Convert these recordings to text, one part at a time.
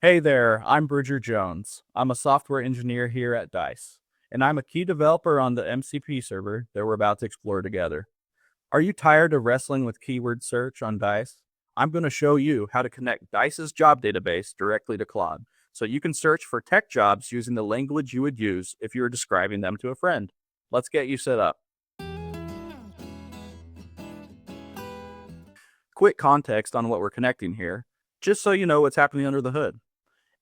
Hey there, I'm Bridger Jones. I'm a software engineer here at Dice, and I'm a key developer on the MCP server that we're about to explore together. Are you tired of wrestling with keyword search on Dice? I'm going to show you how to connect Dice's job database directly to Claude, so you can search for tech jobs using the language you would use if you were describing them to a friend. Let's get you set up. Quick context on what we're connecting here, just so you know what's happening under the hood.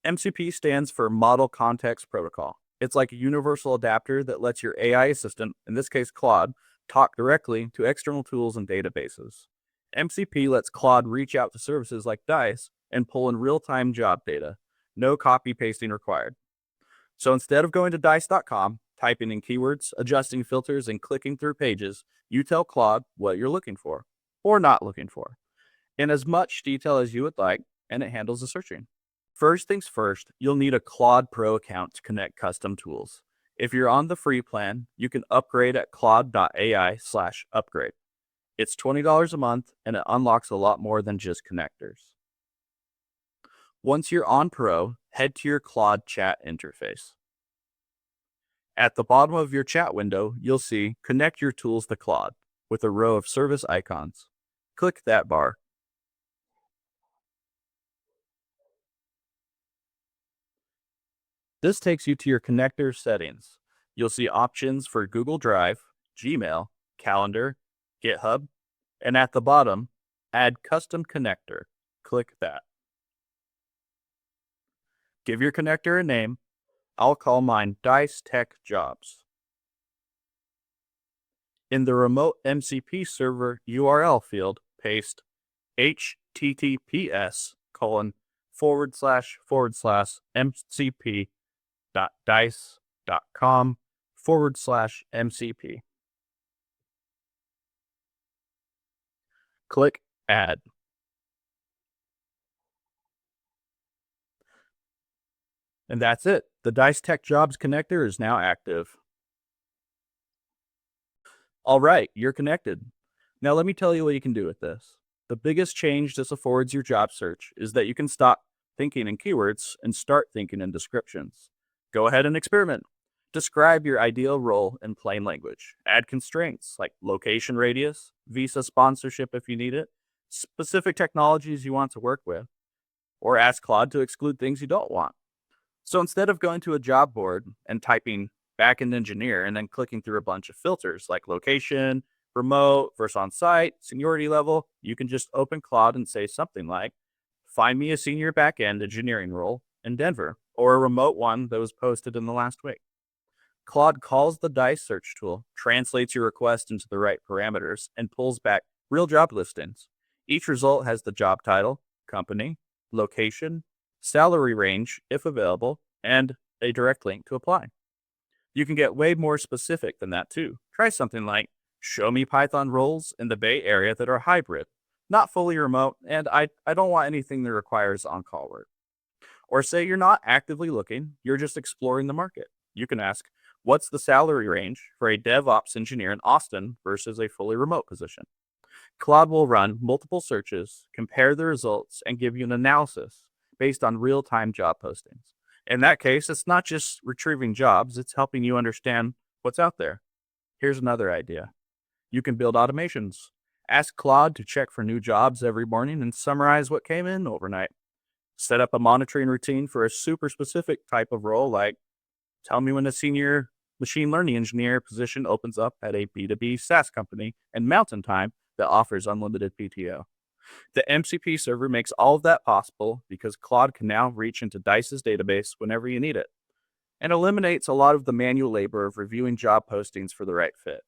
MCP stands for Model Context Protocol. It's like a universal adapter that lets your AI assistant, in this case Claude, talk directly to external tools and databases. MCP lets Claude reach out to services like Dice and pull in real-time job data. No copy pasting required. So instead of going to dice.com, typing in keywords, adjusting filters, and clicking through pages, you tell Claude what you're looking for or not looking for in as much detail as you would like, and it handles the searching. First things first, you'll need a Claude Pro account to connect custom tools. If you're on the free plan, you can upgrade at claude.ai/upgrade. It's $20 a month and it unlocks a lot more than just connectors. Once you're on Pro, head to your Claude chat interface. At the bottom of your chat window, you'll see Connect Your Tools to Claude with a row of service icons. Click that bar. This takes you to your connector settings. You'll see options for Google Drive, Gmail, Calendar, GitHub, and at the bottom, Add Custom Connector. Click that. Give your connector a name. I'll call mine Dice Tech Jobs. In the remote MCP server URL field, paste https://mcp.dice.com/MCP. Click Add. And that's it. The Dice Tech Jobs connector is now active. All right, you're connected. Now let me tell you what you can do with this. The biggest change this affords your job search is that you can stop thinking in keywords and start thinking in descriptions. Go ahead and experiment. Describe your ideal role in plain language. Add constraints like location radius, visa sponsorship if you need it, specific technologies you want to work with, or ask Claude to exclude things you don't want. So instead of going to a job board and typing backend engineer and then clicking through a bunch of filters like location, remote versus on site, seniority level, you can just open Claude and say something like, find me a senior backend engineering role in Denver, or a remote one that was posted in the last week. Claude calls the Dice search tool, translates your request into the right parameters, and pulls back real job listings. Each result has the job title, company, location, salary range, if available, and a direct link to apply. You can get way more specific than that too. Try something like, show me Python roles in the Bay Area that are hybrid, not fully remote, and I don't want anything that requires on-call work. Or say you're not actively looking, you're just exploring the market. You can ask, what's the salary range for a DevOps engineer in Austin versus a fully remote position? Claude will run multiple searches, compare the results, and give you an analysis based on real-time job postings. In that case, it's not just retrieving jobs, it's helping you understand what's out there. Here's another idea. You can build automations. Ask Claude to check for new jobs every morning and summarize what came in overnight. Set up a monitoring routine for a super specific type of role, like tell me when a senior machine learning engineer position opens up at a B2B SaaS company in Mountain Time that offers unlimited PTO. The MCP server makes all of that possible because Claude can now reach into Dice's database whenever you need it, and eliminates a lot of the manual labor of reviewing job postings for the right fit.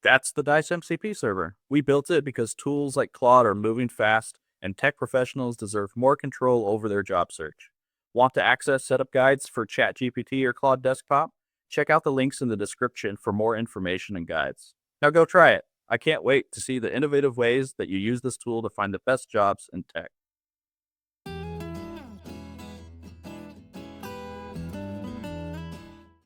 That's the Dice MCP server. We built it because tools like Claude are moving fast, and tech professionals deserve more control over their job search. Want to access setup guides for ChatGPT or Claude Desktop? Check out the links in the description for more information and guides. Now go try it. I can't wait to see the innovative ways that you use this tool to find the best jobs in tech.